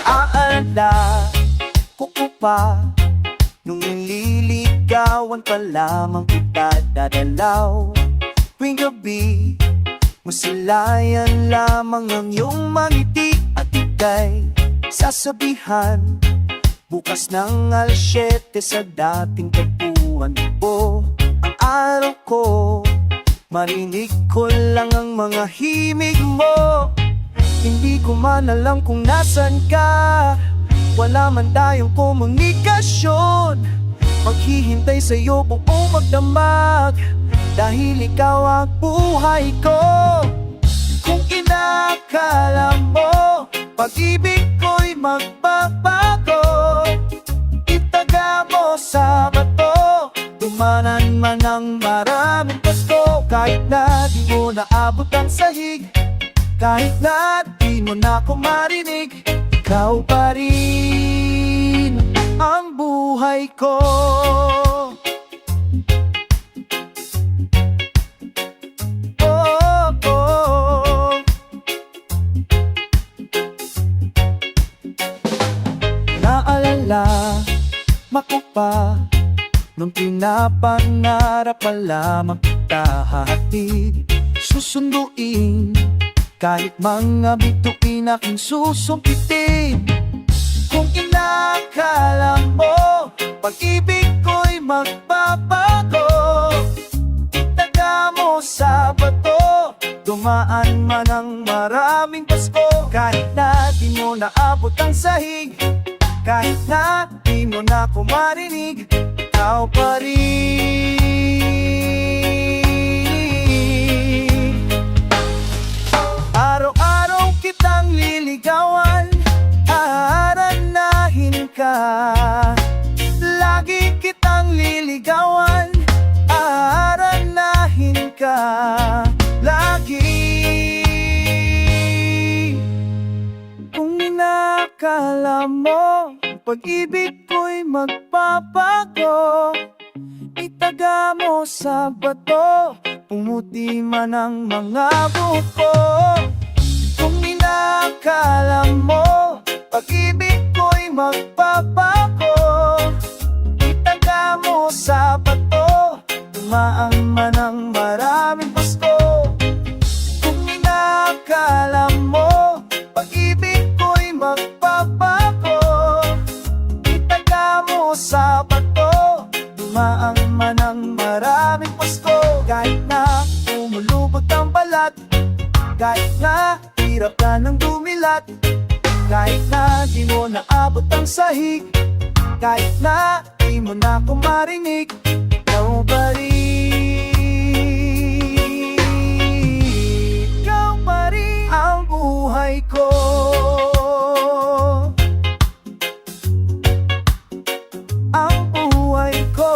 Aalala ko pa nung nililigawan pa lamang kita dadalaw. Tuwing gabi, masilayan lamang ang iyong mangiti. At ika'y sasabihan, bukas ng 7 sa dating tagpuan ko. Ang araw ko, marinig ko lang ang mga himig mo. Hindi ko man alam kung nasan ka, wala man tayong komunikasyon. Maghihintay sa'yo buong magdamag, dahil ikaw ang buhay ko. Kung inakala mo, pag-ibig ko'y magbabago, itaga mo sa bato, dumanan man ang maraming pasko. Kahit na di mo naabot ang sahig, kahit na di mo na ako marinig, ikaw pa rin ang buhay ko. Oh, oh. Naalala mo pa nung pinapangarap pa lamang kita hahatid, susunduin, kahit mga bituin aking susumpitin. Kung inakala mo, pag-ibig ko'y magbabago, itaga mo sa bato, dumaan man ang maraming pasko. Kahit na di mo naabot ang sahig, kahit na di mo na ako marinig, ikaw pa rin. Araw-araw kitang liligawan, aaranahin ka. Lagi kitang liligawan, aaranahin ka. Lagi. Kung inakala mo, pag-ibig ko'y magbabago, itaga mo sa bato, pumuti man ang mga buko. Kung inakala mo, pag-ibig ko'y magbabago, itaga mo sa bato, dumaan man ang maraming pasko. Kung inakala mo, pag-ibig ko'y magbabago, itaga mo sa bato, dumaan man ang maraming pasko. Kahit na umulubot ang balat, kahit na hirap ka ng dumilat, kahit na di mo naabot ang sahig, kahit na di mo na ako marinig, ikaw pa rin. Ikaw pa rin ang buhay ko. Ang buhay ko.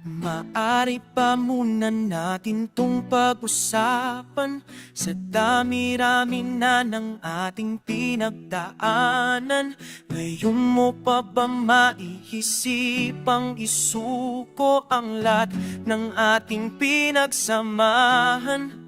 Maari pa muna natin tong pag-usapan, sa dami-rami na ng ating pinagdaanan. Ngayon mo pa ba maiisipang isuko ang lahat ng ating pinagsamahan?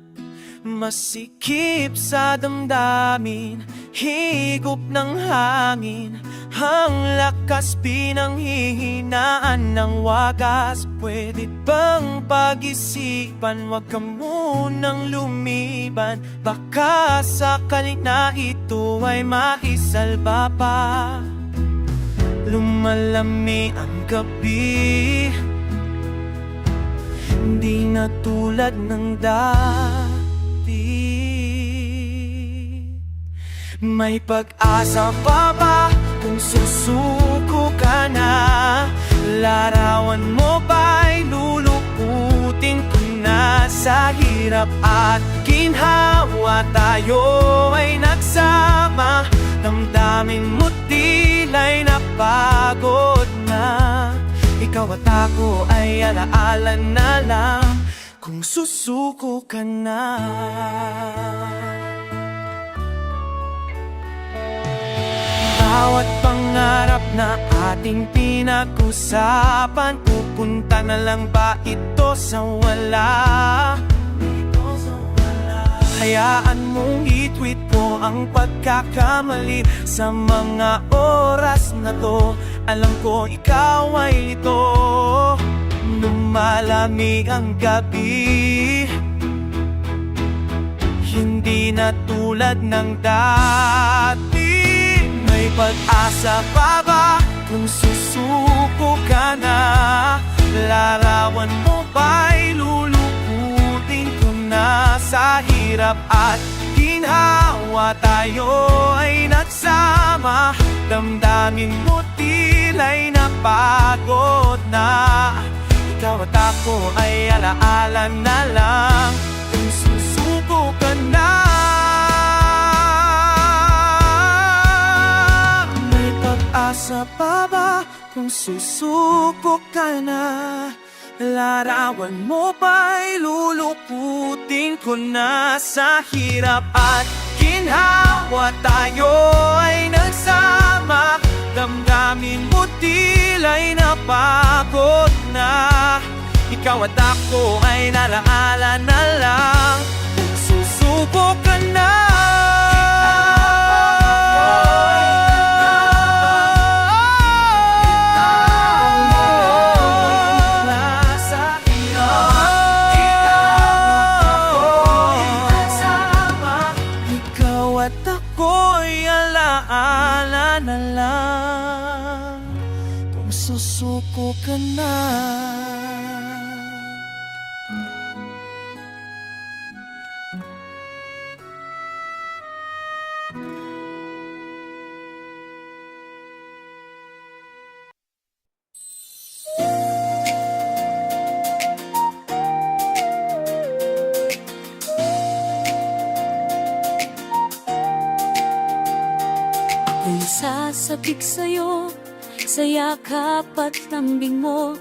Masikip sa damdamin, higop ng hangin, ang lakas pinanghihinaan ng wagas. Pwede bang pag-isipan, wag ka munang lumiban, baka sakali na ito ay maisalba pa. Lumalami ang gabi, hindi na tulad ng dati. May pag-asa pa ba kung susuko ka na? Larawan mo ba sa hirap at ginhawa, tayo ay nagsama. Damdamin mo tila'y napagod na. Ikaw at ako ay alaala na lang kung susuko ka na. Bawat pangarap na ating pinag-usapan, pupunta na lang ba ito sa wala? Hayaan mong i-tweet ko ang pagkakamali sa mga oras na to. Alam ko ikaw ay ito. Lumalamig ang gabi, hindi na tulad ng dati. May pag-asa pa ba kung susuko ka na? Larawan mo ba'y lulukutin ko na? Sa hirap at ginhawa, tayo ay nagsama. Damdamin mo tila'y napagod na. Ikaw at ako ay alaala na lang kung susuko ka na. May pag-asa pa ba kung susuko ka na? Larawan mo ba'y lulukutin ko na? Sa hirap at ginhawa, tayo ay nagsama. Damdamin mo tila'y napagod na. Ikaw at ako ay nalaala na lang kung susuko ka na. Alaala na lang kung susuko ka na. Kung sasabik sa'yo, sa yakap at lambing mo,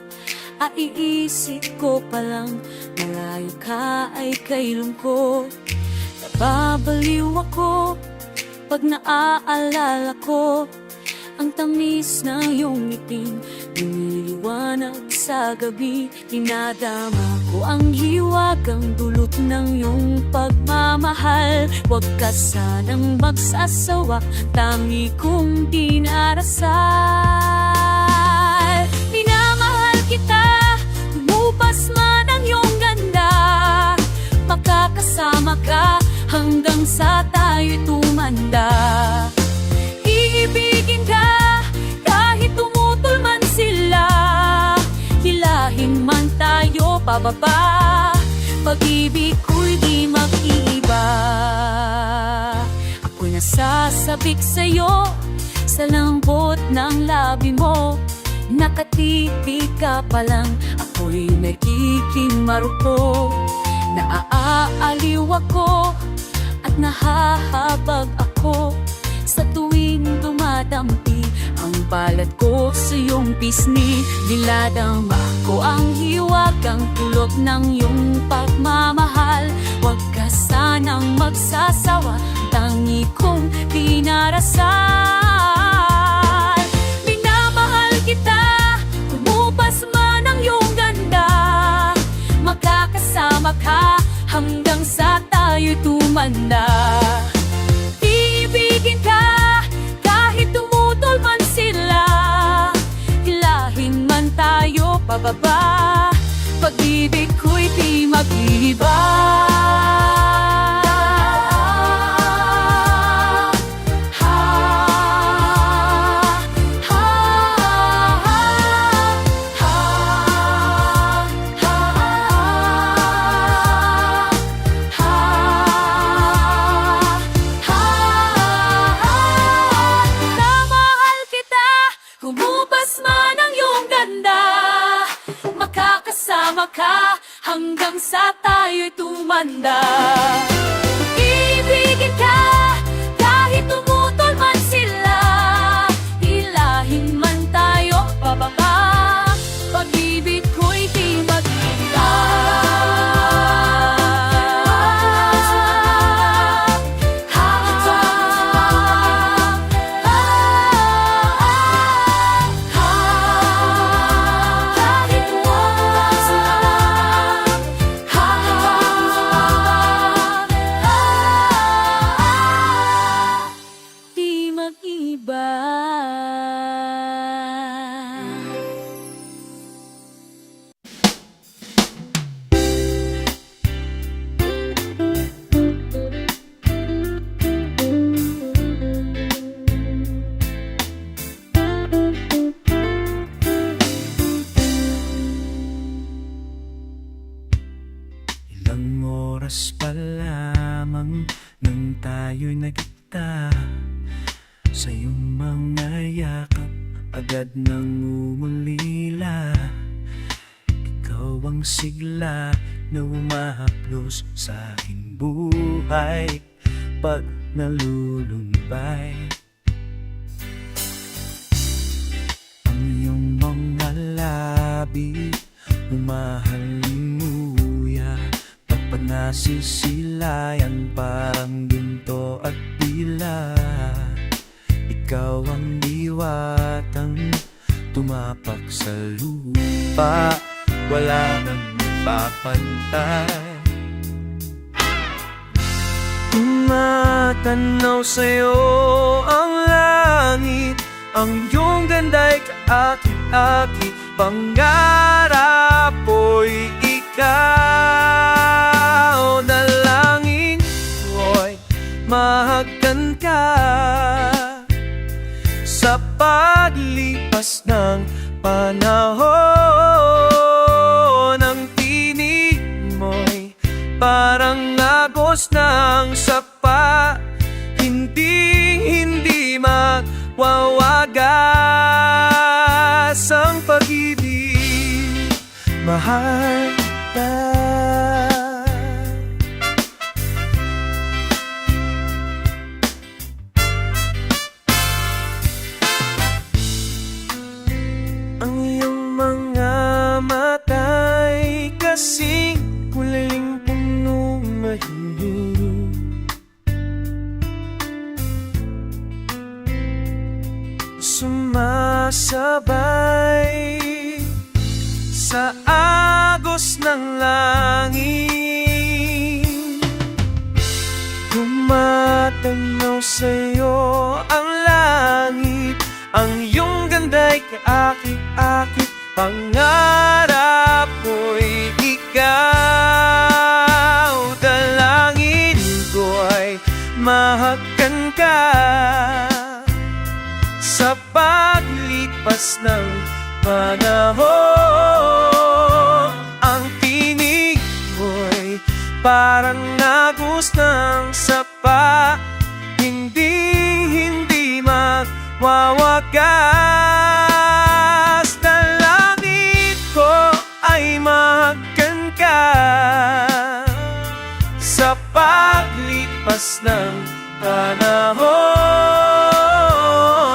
aiisip ko palang malayo ka ay kailong ko. Nababaliw ako pag naaalala ko ang tamis ng iyong ngiting lumiliwanag sa gabi. Dinadama ko ang hiwagang dulot ng iyong pagmamahal. Huwag ka sanang magsasawa, tangi kong dinarasal. Minamahal kita, lumupas man ang iyong ganda. Makakasama ka hanggang sa tayo'y tumanda. Iibigin ka kahit tumutol man sila, hilahin man tayo pababa, pag-ibig ko'y di mag-iiba. Ako'y nasasabik sa'yo sa lambot ng labi mo. Nakatitig ka pa lang, ako'y nagiging marupok. Naaaliw ako at nahahabag ako sa tuwing dumadampi ang balat ko sa iyong pisngi. Niladama ko ang hiwagang tulog ng iyong pagmamahal. Huwag ka sanang magsasawa, tangi kong dinarasal. Minamahal kita, lumupas man ang iyong ganda. Makakasama ka hanggang sa tayo'y tumanda. Iibigin ka kahit tumutol man sila, hilahin man tayo pababa, pag-ibig ko'y di mag-iiba. Makakasama ka hanggang sa tayo'y tumanda. Ibigin ka kahit tumutol man sila, hilahin man tayo pababa, pag-ibig ko'y di mag-iba. Di mag-iba. Ilang oras pa lamang nang tayo'y nagkita, sa iyong mga yakap agad nang umulila. Ikaw ang sigla na umahaplos sa aking buhay pag nalulumbay. Ang iyong mga labi umahalimuya pagpag nasisilayan, parang ginto at dila. Ikaw ang diwatang tumapak sa lupa, wala nang magpapantay. Tumatanaw sa'yo ang langit, ang iyong ganda'y kaakit-akit, pangarap ko'y ikaw. Dalangin ko'y mahagkan ka, sa paglipas ng panahon. Ang tinig mo'y parang agos ng sapa, hindi magwawagas ang pag-ibig. Mahal ka. Ang iyong mga mata'y kasing kulaling punong mahihiling, sumasabay sa agos ng langit. Tumatanaw sa'yo ang langit, ang iyong ganda'y kaakit-akit, pangarap ko'y ikaw. Dalangin ko'y mahagkan ka, sa paglipas ng panahon. Ang tinig mo'y parang agos ng sapa, hindi magwawagas. Dalangin ko ay mahagkan ka, sa paglipas ng panahon.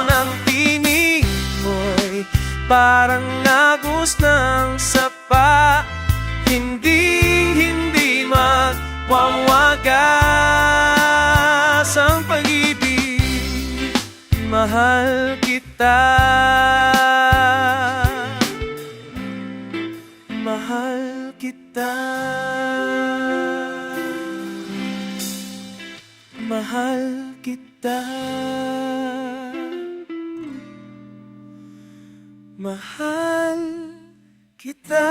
Ang tinig mo'y parang agos ng sapa, hindi magwawagas ang pag-ibig. Mahal kita, mahal kita, mahal kita, mahal kita.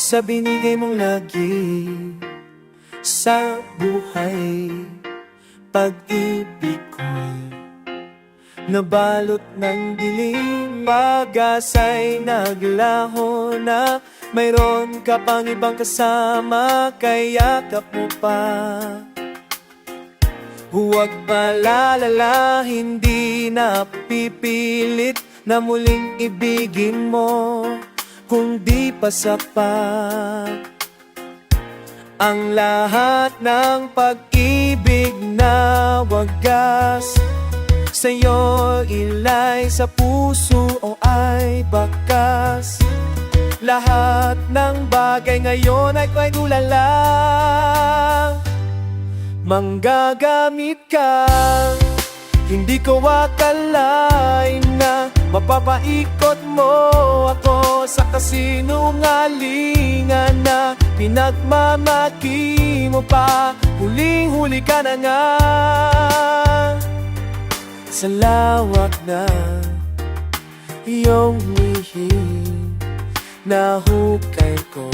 Sa binigay mong lagi sa buhay, pag-ibig ko'y nabalot ng dilim, pag-asa'y naglaho na mayroon ka pang ibang kasama, kaya yakap mo pa. Huwag malalala, hindi na pipilit na muling ibigin mo kung di pa sapat ang lahat ng pag-ibig na wagas. Sa'yo ilay sa puso o ay bakas. Lahat ng bagay ngayon ay tulala. Manggagamit ka, hindi ko akalain na mapapaikot mo ako sa kasinungalingan na pinagmamaki mo pa. Huling-huli ka na nga sa lawak na iyong lihim na hukay ko.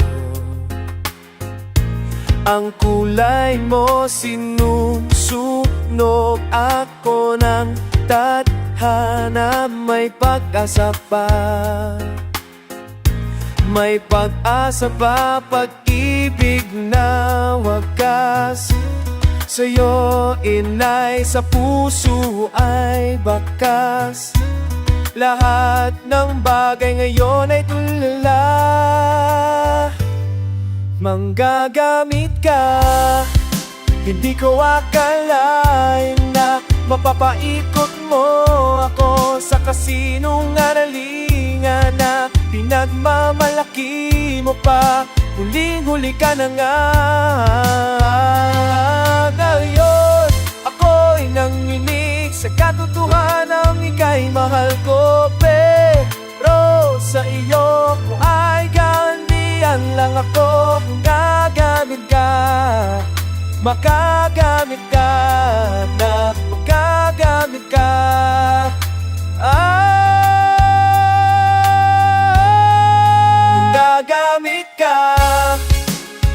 Ang kulay mo sinusunog ako ng tadhana. May pag-asa pa, may pag-asa pa, pag-ibig na wagas. Sa'yo inay sa puso ay bakas. Lahat ng bagay ngayon ay tulala. Manggagamit ka, hindi ko akalain na mapapaikot mo ako sa kasinungalingan na pinagmamalaki mo pa. Huling-huli ka na nga. Ngayon ako'y nanginig sa katotohanan, ika'y mahal ko, pero sa iyo ko ay gandian lang ako. Kung gagamit ka, makagamit ka, na makagamit ka. Gagamit ka,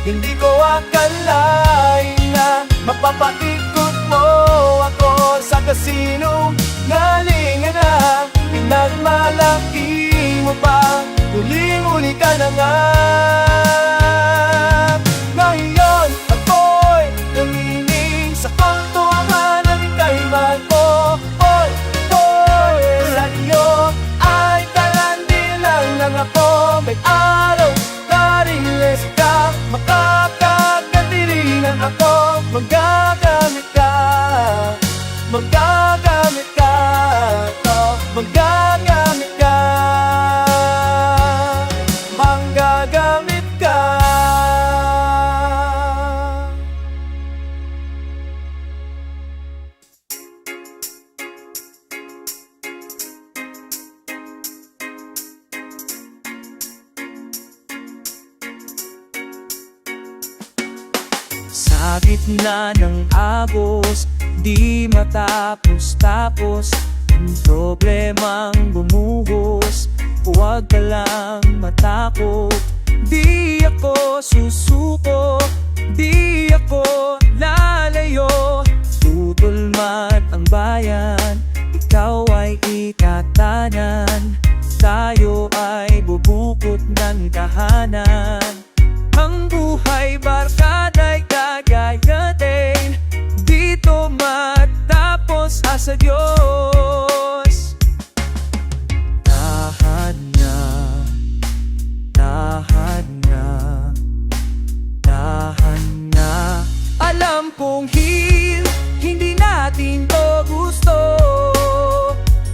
hindi ko akalain na mapapaikot mo ako sa kasinungalingan na pinagmalaki mo pa. Huling-huli ka na nga. Ngayon ako'y nanginig sa katotohanan, ika'y mahal ko. Oy, oy, sa iyo ay kalandilan lang ako. May araw na rin ka, makakagatiringan ako. Magagamit ka, magagamit ka, magagamit ka, magagamit ka. Sa gitna ng agos, di matapos-tapos ang problemang bumuhos. Huwag ka lang matakot, di ako susuko, di ako lalayo. Tutulmat ang bayan, ikaw ay itatanan. Tayo ay bubukod ng tahanan. Ang buhay barkada'y gagayatin, dito matapos asa Diyos. Tahan na, tahan na, tahan na. Alam kong hindi natin to gusto,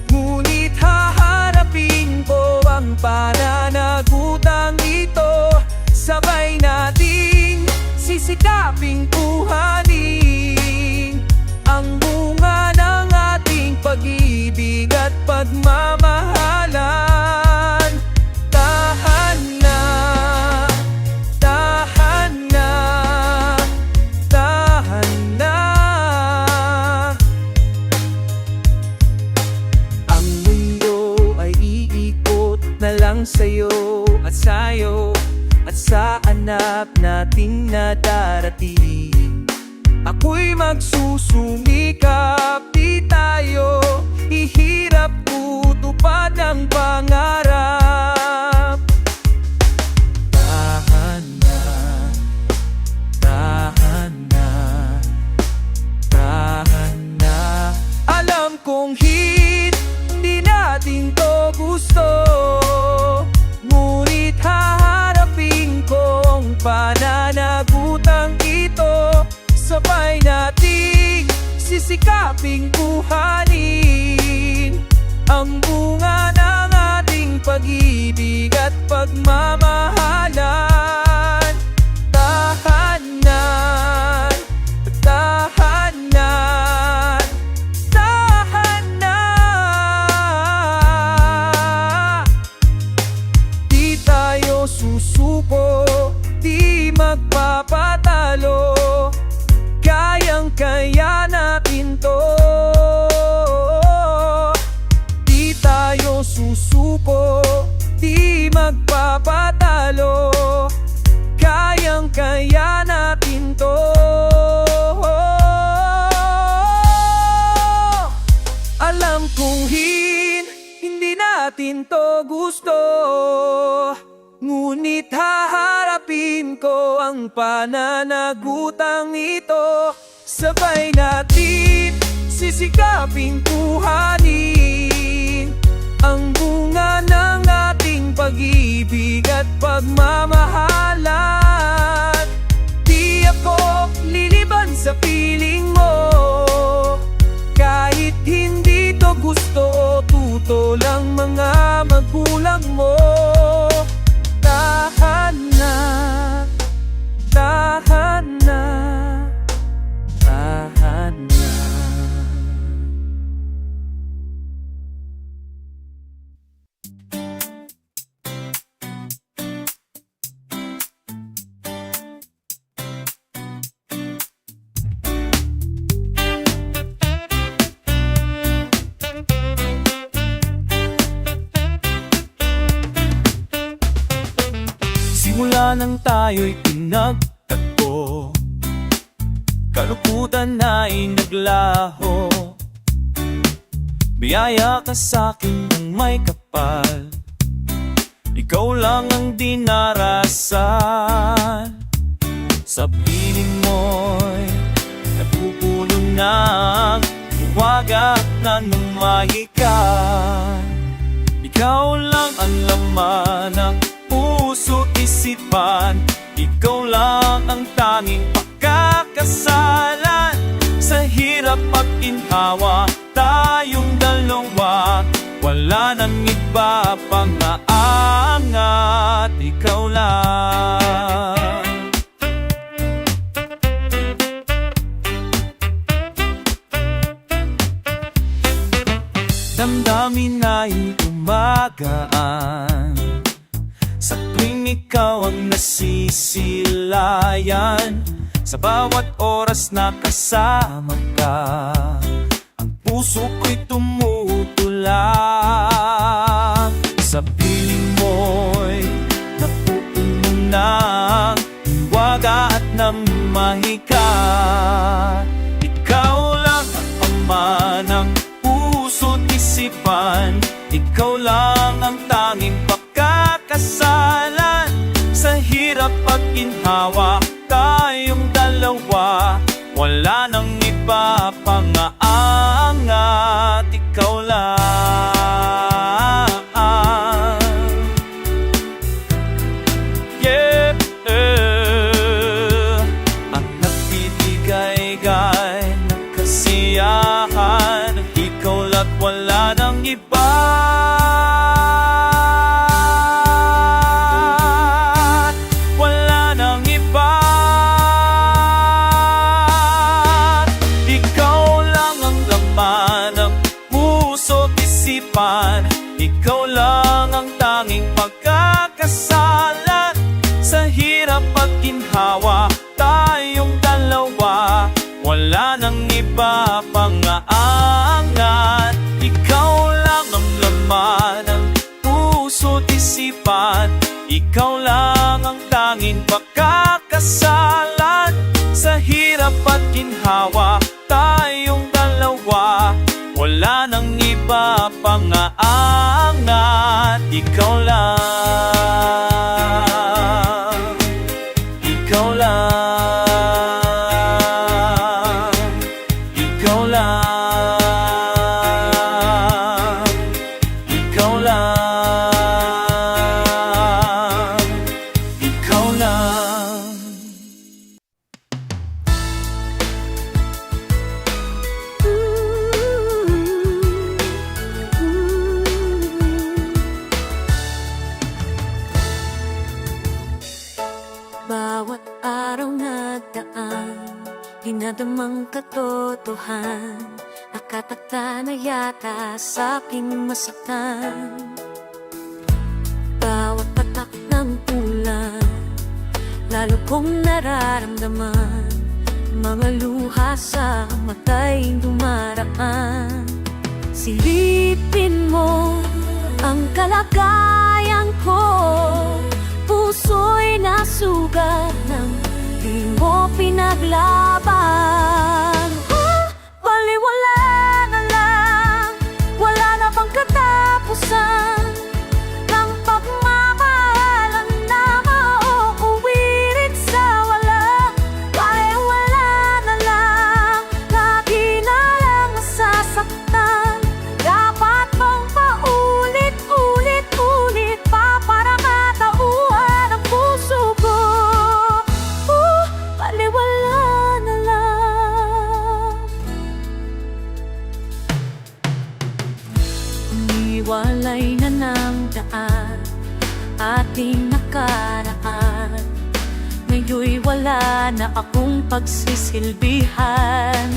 ngunit haharapin ko ang pananagutang ito. Sabay nating sisikaping kuhanin ang bunga ng ating pag-ibig at pagmamahalan. Tahan na, tahan na, tahan na. Ang mundo ay iikot na lang sa'yo at sa'yo, at sa hanap natin na darating. Ako'y magsusumikap, di tayo ihirap, tutupad ang pangarap. sisikaping kuhanin ang bunga ng ating pag-ibig at pagmamahalan. Tahanan, tahanan, tahanan. Di tayo susuko, di magpapatalo, kayang-kaya natin to. Di tayo susuko, di magpapatalo, kayang-kaya natin to. Alam kong hindi natin to gusto, ngunit haharapin ko ang pananagutang ito. Sabay natin sisikaping kuhanin ang bunga ng ating pag-ibig at pagmamahalan. Di ako liliban sa piling mo, kahit hindi to gusto o tuto lang mga magulang mo. Tahanan, tahanan, tahanan. Simula nang tayo'y pinagtagpo, kalungkutan ay naglaho. Biyaya ka sa'kin ng may kapal, ikaw lang ang dinarasan. Sa piling mo'y napupuno ng buwaga na numahikan. Ikaw lang ang laman ng puso isipan, ikaw lang ang tanging pakakasalan. Sa hirap at ginhawa, tayong dalawa, wala nang iba pang aangat, ikaw lang. Damdamin ay umagaan sa tuwing ikaw ang nasisilayan. Sa bawat oras na kasama ka, ang puso ko'y tumutula. Sa piling mo'y napupuno ng hiwaga at namahika. Ikaw lang ang ama ng puso't isipan, ikaw lang ang tanging pakakasalan. Sa hirap at ginhawa, tayong dalawa, wala nang iba pang aangat, ikaw lang. Yeah, ang nagbibigay-gay ng kasiyahan, ikaw lang, wala nang iba. Ikaw lang ang tanging pagkakasalan. Sa hirap at ginhawa, tayong dalawa, wala nang iba pang aangat. Ikaw lang ang laman ng puso't isipan, ikaw lang ang tanging pagkakasalan. Sa hirap at ginhawa, tayong dalawa, wala nang iba pang aangat, ikaw lang. Ikaw lang. Ikaw lang. Ikaw lang. Ikaw lang. daan, dinadamang katotohan, nakatagta na yata sa aking masaktan. Bawat patak ng ulan, lalo kong nararamdaman, mga luha sa mata'y dumaraan. Silipin mo ang kalagayan ko, puso'y nasugat ng di mo pinaglaban. Baliwala na lang, wala na bang katapusan ng pagmamahalan na mauuwirit sa wala. Baliwala na lang, lagi na lang nasasaktan. Dapat bang paulit-ulit-ulit pa para matauhan ang puso ko? Baliwala na lang. Umiwalay na ng daan, ating nakaraan. Ngayon'y wala na akong pagsisilbihan.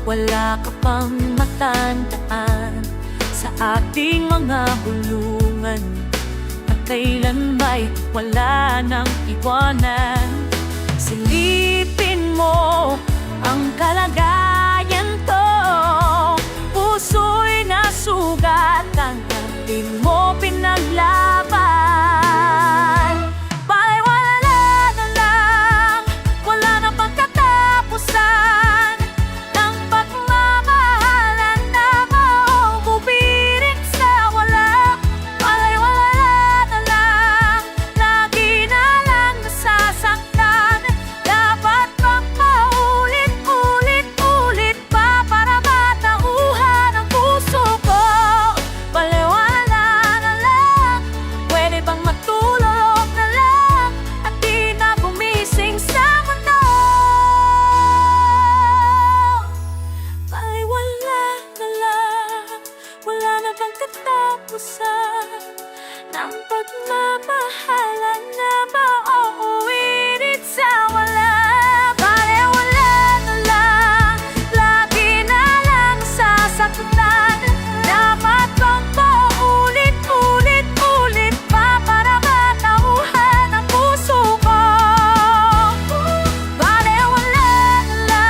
Wala ka pang matandaan sa ating mga hulungan, na kailan ba'y wala nang iwanan. Silipin mo ang kalagayan ko, puso'y nasugatan, di mo pinaglaban. Baliwala na lang, wala na bang katapusan ng pagmamahalan na mauuwirit sa wala. Baliwala na lang, lagi na lang nasasaktan. Dapat bang paulit-ulit-ulit pa para matauhan ang puso ko? Baliwala na lang, pwede bang matulog na lang at di na gumising sa mundo? Baliwala na lang, wala na bang katapusan ng pagmamahalan na mauuwirit sa wala. Baliwala na lang, lagi na lang nasasaktan. Dapat bang paulit-ulit-ulit pa para matauhan ang puso ko? Baliwala na lang,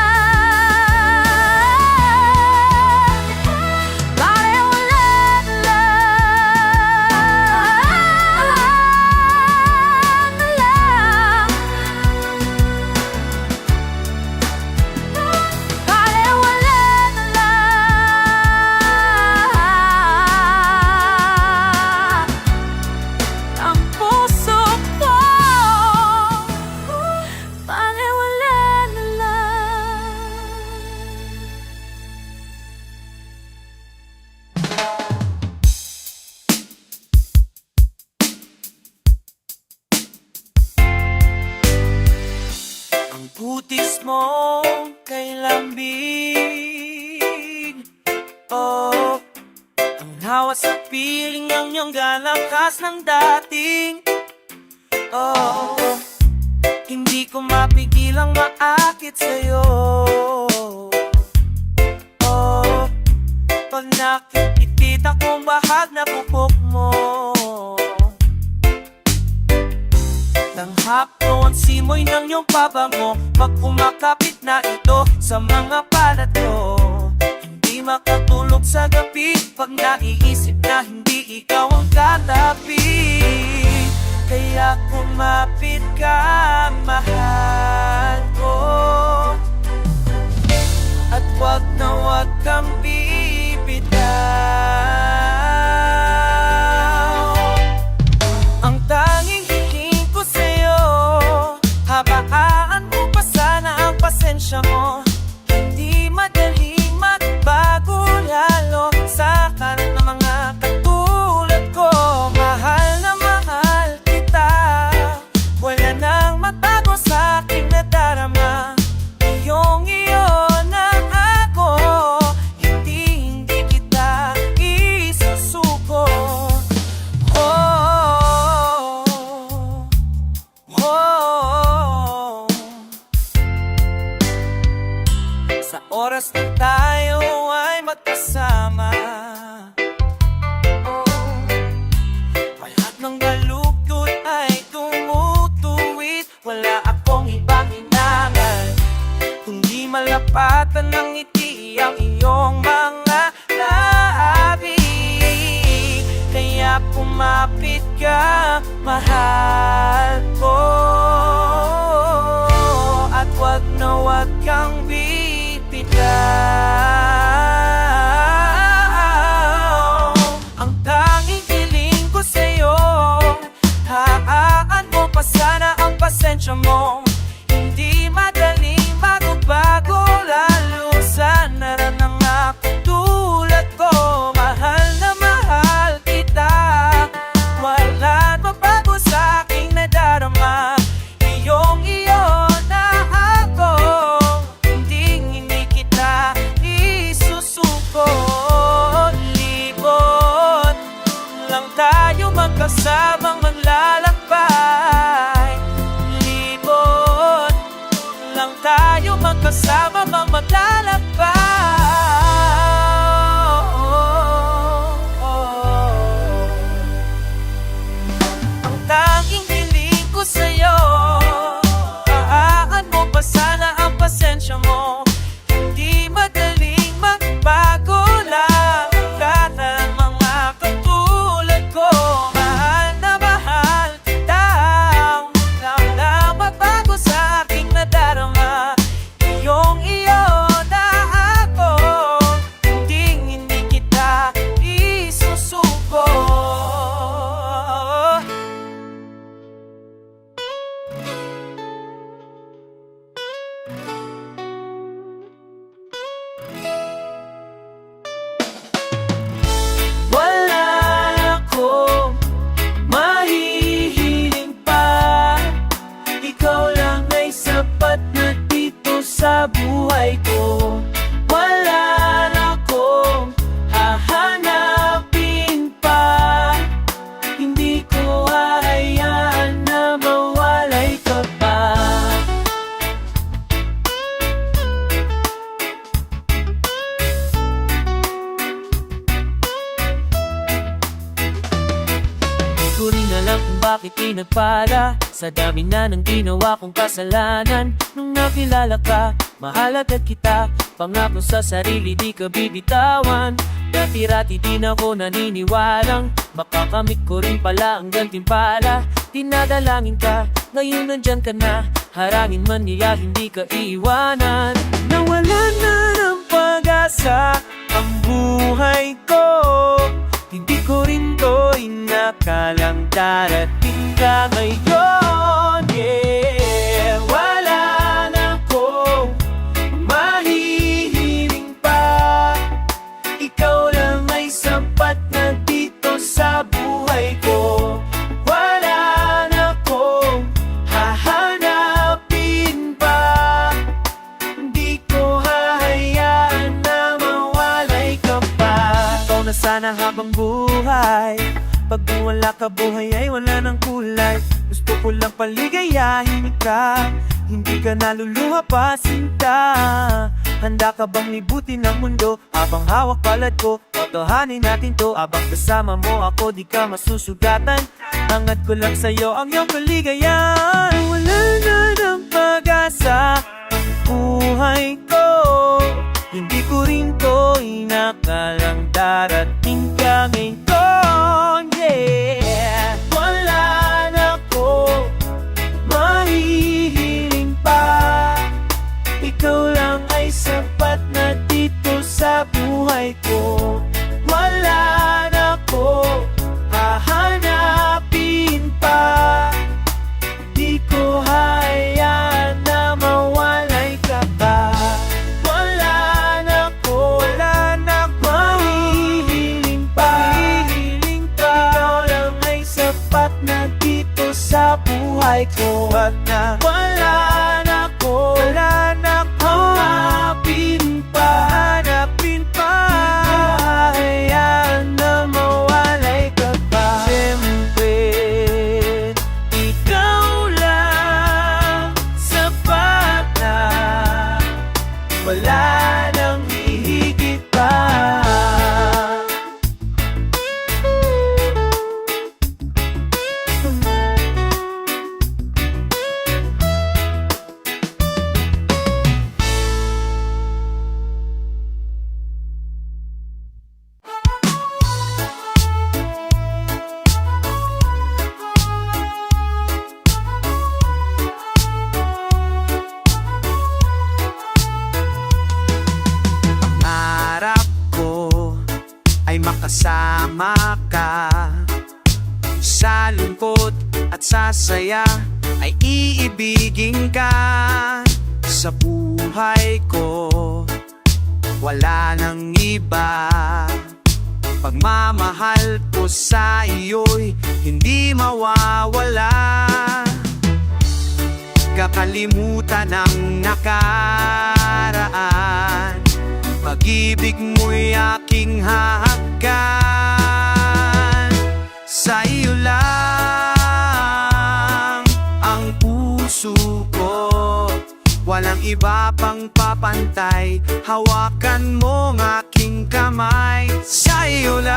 baliwala na lang. Baliwala na lang ang puso ko. Baliwala na lang. Ang butis mo kay lambing, oh, ang hawa sa piling ng iyong galakas ng dating, oh, hindi ko mapigilang maakit sa'yo, oh, pag nakikita kong bahag na bubok mo. Tanghap ko ang simoy ng iyong pabango, pag kumakapit na ito sa mga balat ko. Hindi makatulog sa gabi pag naiisip na hindi ikaw ang katabi. Kaya kumapit ka, mahal ko, at wag na wag kang bibitaw. Ang tanging hiling ko sa'yo, habaan mo pa sana ang pasensya mo. Hindi madaling magbago lalo sa kanan ng mga katulad ko. Mahal na mahal kita, wala nang magbago sa aking nadarama. Iyong iyo na ako, hindi magkasama. Lahat ng baluktot ay tumutuwid, wala akong ibang hinangan kundi malapatan ng ngiti ang iyong mga labi. Kaya kumapit ka, mahal ko, at wag na wag kang bibitaw. Ang tanging hiling ko sa'yo, haaan mo pa sana ang pasensya mo. Hindi madaling bago-bago, lalo sa naranang tulad ko. Mahal na mahal kita, wala mabago sa aking nadarama. Iyong-iyo na ako, hindi kita isusuko. Libot lang tayo magkasamang maglalakbay. Libot lang tayo magkasama maglalakbay. Ang tanging hiling ko sa'yo, haaan mo pa sana ang pasensya mo. Hindi madaling magbago, lang ka ng mga katulad ko. Mahal na mahal kita, lang na magbago sa aking nadarama. Iyong-iyo na ako, hindi kita isusuko. Wala akong mahihiling pa, ikaw lang ay sapat na dito sa buhay ko. Wala akong hahanapin pa, hindi ko hahayaan na mawalay ka pa. Di ko rin alam kung bakit pinagpala sa dami na ng ginawa kong kasalanan. Nung nakilala ka, mahal agad kita, pangako sa sarili di ka bibitawan. Dati-rati din ako naniniwalang makakamit ko rin pala ang gantimpala. Dinadalangin ka, ngayon nandyan ka na, harangin man niya hindi ka iiwanan. Nawalan na ng pag-asa ang buhay ko, hindi ko rin to inakalang darating ka ngayon. Yeah, wala na akong mahihiling pa, ikaw lang ay sapat na dito sa buhay ko. Wala na akong hahanapin pa, hindi ko hahayaan na mawalay ka pa. Ikaw na sana habang buhay, pag wala ka buhay ay wala ng kulay. Gusto ko lang paligayahin ka, hindi ka naluluha pa sinta. Handa ka bang libutin ang mundo habang hawak palad ko? Totohanin natin to, habang kasama mo ako di ka masusugatan. Hangad ko lang sa'yo ang iyong kaligayahan. Wala na ng pag-asa ang buhay ko, hindi ko rin to inakalang darating ka ngayon. Yeah, wala na ko mahihiling pa, ikaw lang ay sapat na dito sa buhay ko. Wala na ko hahanapin pa, di ko hayaan na mawalay ka pa. Wala na ko mahihiling pa, ikaw lang ay sapat na dito sa buhay ko. Wala na ko hanapin pa, hayaan na mawalay ka pa. Siyempre, ikaw lang sapat na, wala nang hihigit pa. lungkot at sasaya ay iibigin ka. Sa buhay ko wala nang iba, pagmamahal ko sa iyo'y hindi mawawala. Kakalimutan ang nakaraan, pag-ibig mo'y aking hahagkan. Sa iyo lang ang puso ko, walang iba pang papantay. Hawakan mo ang aking kamay. Sa iyo lang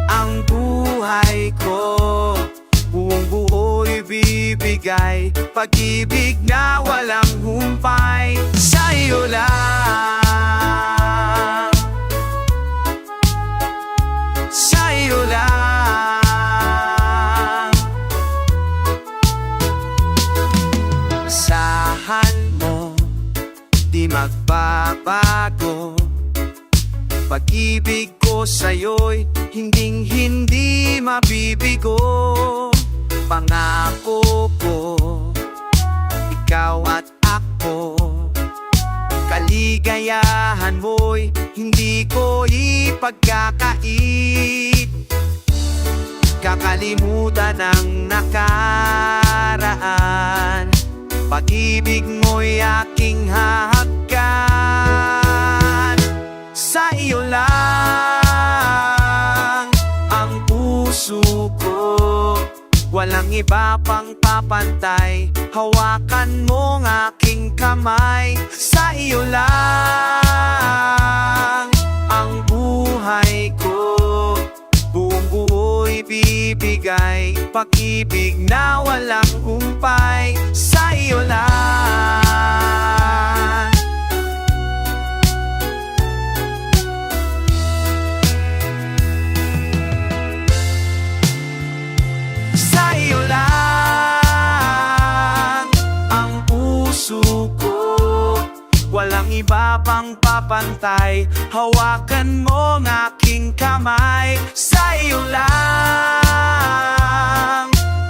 ang buhay ko, buong buo'y bibigay, pag-ibig na walang humpay. Sa iyo lang, sa iyo lang. Asahan mo, di magbabago, pag-ibig ko sa'yo'y hinding-hindi mabibigo. Pangako ko, ikaw at ako, kaligayahan mo'y hindi ko ipagkakait. Kakalimutan ang nakaraan, pag-ibig mo'y aking hahagkan. Sa iyo lang ang puso ko, walang iba pang papantay. Hawakan mo ang aking kamay. Sa iyo lang ang buhay ko, buong buo'y bibigay, pag-ibig na walang humpay. Sa iyo lang, sa iyo lang ang puso ko, walang iba pang papantay. Hawakan mo ang aking kamay. Sa iyo lang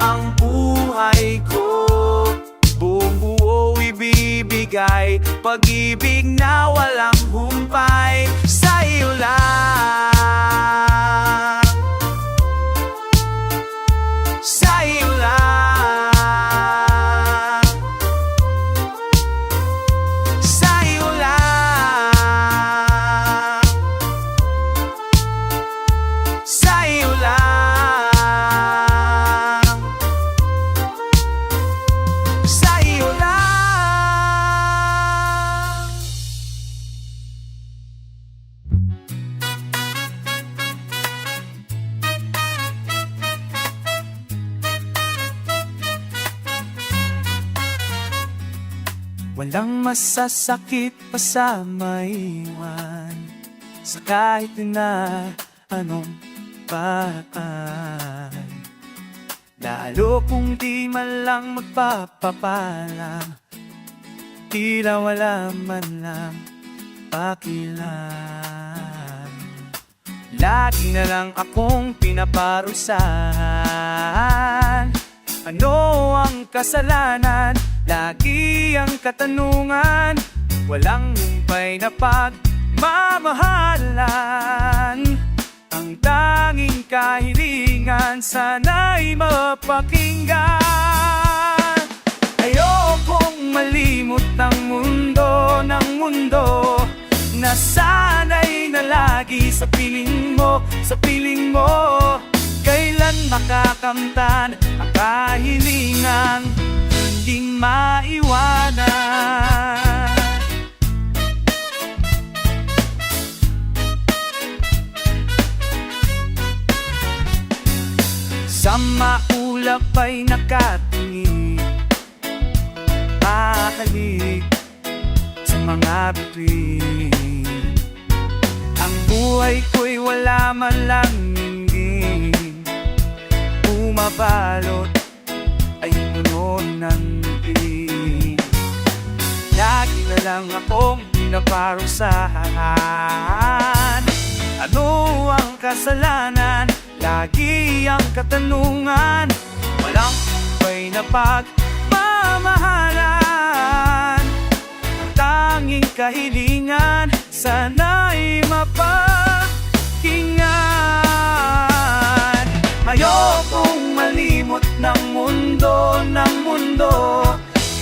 ang buhay ko, buong buo'y bibigay, pag-ibig na walang humpay. Sa iyo lang, sa iyo lang, sa iyo lang, sa iyo lang, sa iyo lang. Walang masasakit pa sa maiwan, sa kahit na anong paraan. Lalo kung di man lang magpapapalam, tila wala man lang pakialam. Lagi na lang akong pinaparusahan. Ano ang kasalanan? Lagi ang katanungan, walang humpay na pagmamahalan. Ang tanging kahilingan, sana'y mapakinggan. Ayokong malimot ng mundo, nasanay na lagi sa piling mo, sa piling mo. Kailan makakamtan ang kahilingan, hindi maiwanan. Sa maulap ay nakatingin, ahalik sa mga bituin. Ang buhay ko'y wala man lang ningin, bumabalot ay puno ng dilim. Lagi na lang akong pinaparusahan. Ano ang kasalanan? lagi ang katanungan, walang may na pagmamahalan. Tanging kahilingan, sana'y mapaghingan. Ayokong malimot ng mundo,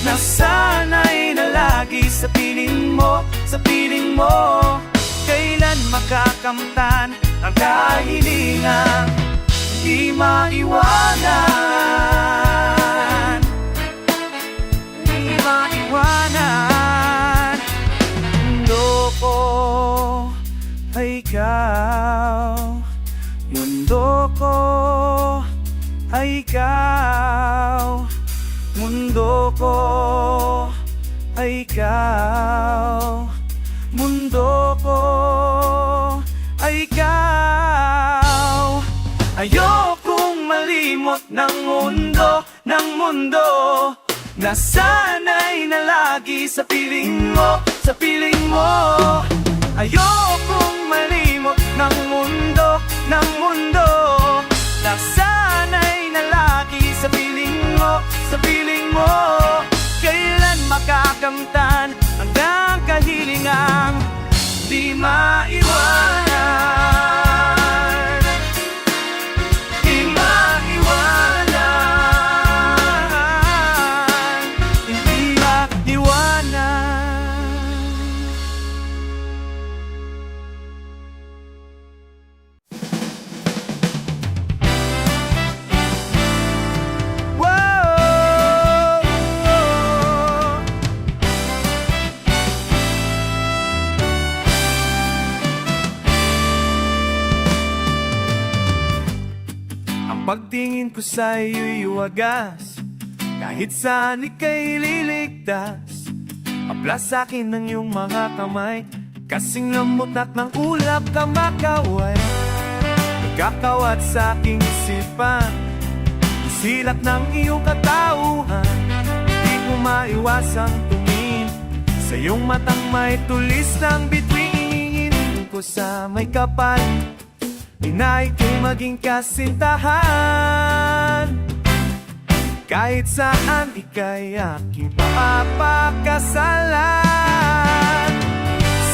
na sana'y na lagi sa piling mo, Kailan makakamtan ang kahilingan, di maiwanan, di maiwanan. Mundo ko ay ikaw, mundo ko ay ikaw, mundo ko ay ikaw, mundo ko ay ikaw. Ayokong malimot ng mundo, na sana'y na lagi sa piling mo, Ayokong malimot ng mundo, na sana'y na lagi sa piling mo, Kailan makakamtan ang kahilingang di maiwanan, di maiwanan, hindi maiwanan. Pagtingin ko sa'yo'y wagas, kahit saan ika'y liligtas. Aplas sa'kin ng iyong mga kamay, kasing lambot at ng ulap ka makaway. Nagkakawat sa'king isipan, silat ng iyong katauhan. Di ko maiwasang tumingin sa iyong matang may tulis ng bituin. Ko sa may kapal, inay ko'y maging kasintahan. Kahit saan ika'y aking papakasalan.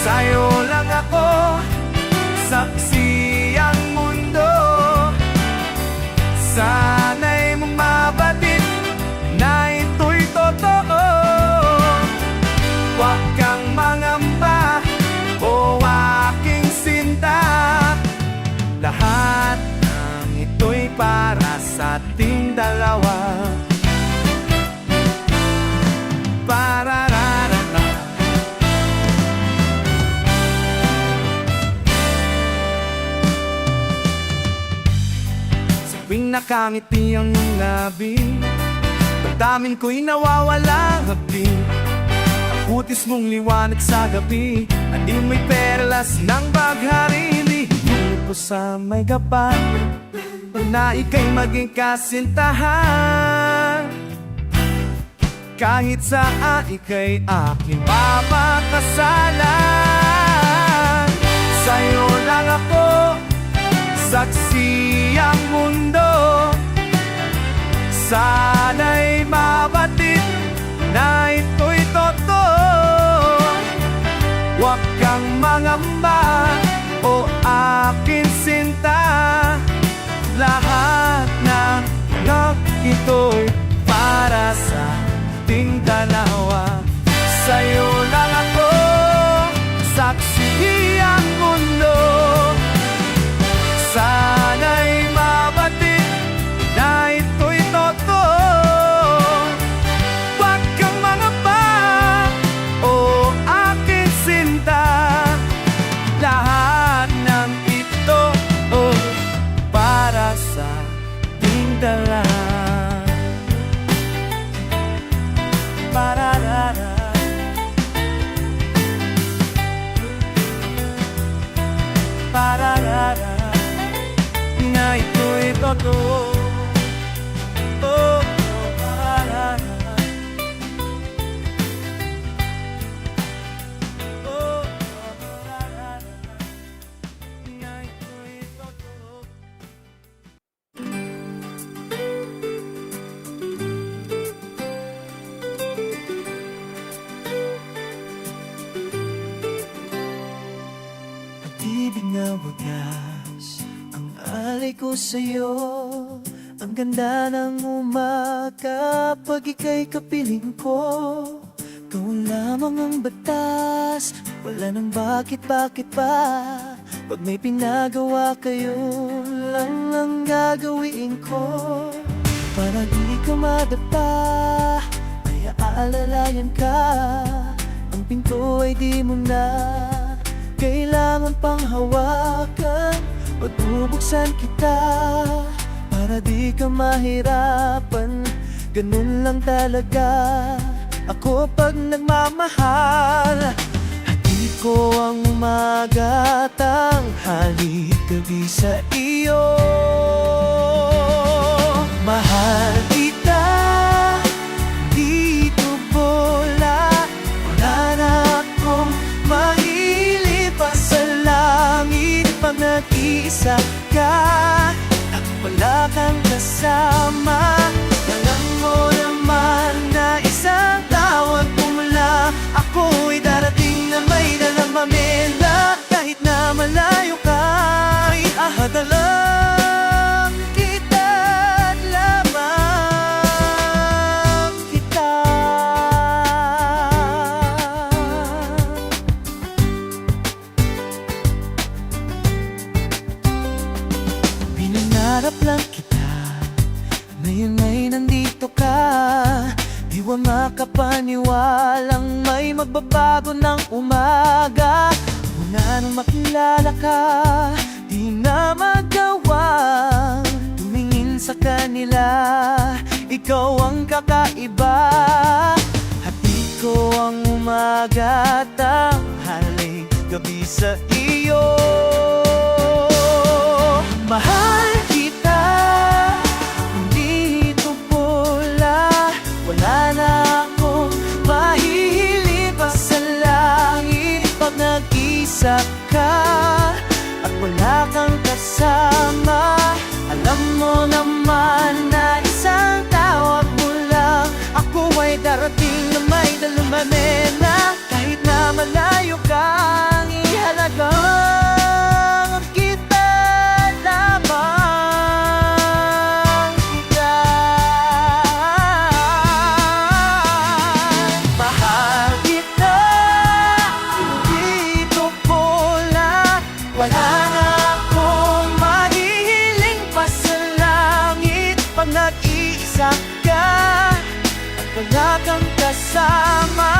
Sa'yo lang ako, saksi ang mundo. Sana'y mabatid na ito'y totoo. Huwag kang mangamba, o aking sinta. Lahat ng ito'y para sa ating dalawa. Parararara. Sa tuwing nakangiti ang iyong labi, damdamin ko'y nawawala hapdi. Ang kutis mong liwanag sa gabi, andim may perlas ng baghari. Ko sa may kapal, na ika'y maging kasintahan. Kahit saan ika'y aking papakasalan. Sa'yo lang ako, saksi ang mundo. Sana'y mabatid na ito'y totoo. Huwag kang mangamba, o aking sinta. Lahat ng ito'y para sa ating dalawa. Sa'yo lang ako, saksi ang mundo. Sana'y mabatid na ito'y totoo. Huwag kang mangamba, o aking sinta. Lahat ng ito, para sa ating dalawa. Pararara. Pararara. Na ito'y totoo. ko sa'yo. Ang ganda ng umaga pag ika'y kapiling ko. Ikaw lamang ang batas, wala nang bakit-bakit pa. Pag may pinagawa kayo, lang ang gagawin ko. Para di ka madapa, ay aalalayan ka. Ang pinto ay di mo na kailangan pang hawakan. Pagbubuksan kita, para di ka mahirapan. Ganun lang talaga ako pag nagmamahal. Hatid ko ang umaga, tanghali, gabi sa iyo. Mahal kita, dito bola. Wala na akong mahilig pa sa langit. Pag nag-iisa ka at wala kang kasama, alam mo naman na isang tawag mo lang, ako'y darating na may dalang mamela. Kahit na malayo ka, ihahad na lang kita, lamang kita. Pinangarap lang kita, ngayon ay nandito ka. Di wa makapaniwalang may magbabago ng umaga. Mula nung makilala ka, di na magawang tumingin sa kanila. Ikaw ang kakaiba. Hatid ko ang umaga, tanghali, gabi sa iyo. Mahal kita, hindi ito bola. Wala na akong mahihilig pa sa langit. Pag nag-isa ka at wala kang kasama, alam mo naman na isang tawag mo lang, ako ay darating na may dalumanena. Kahit na malayo kang ihalagang kita, lamang kita. Mahal kita, hindi ito bola. Wala na akong mahihiling pa sa langit. Pag nag-iisa ka at wala kang kasama,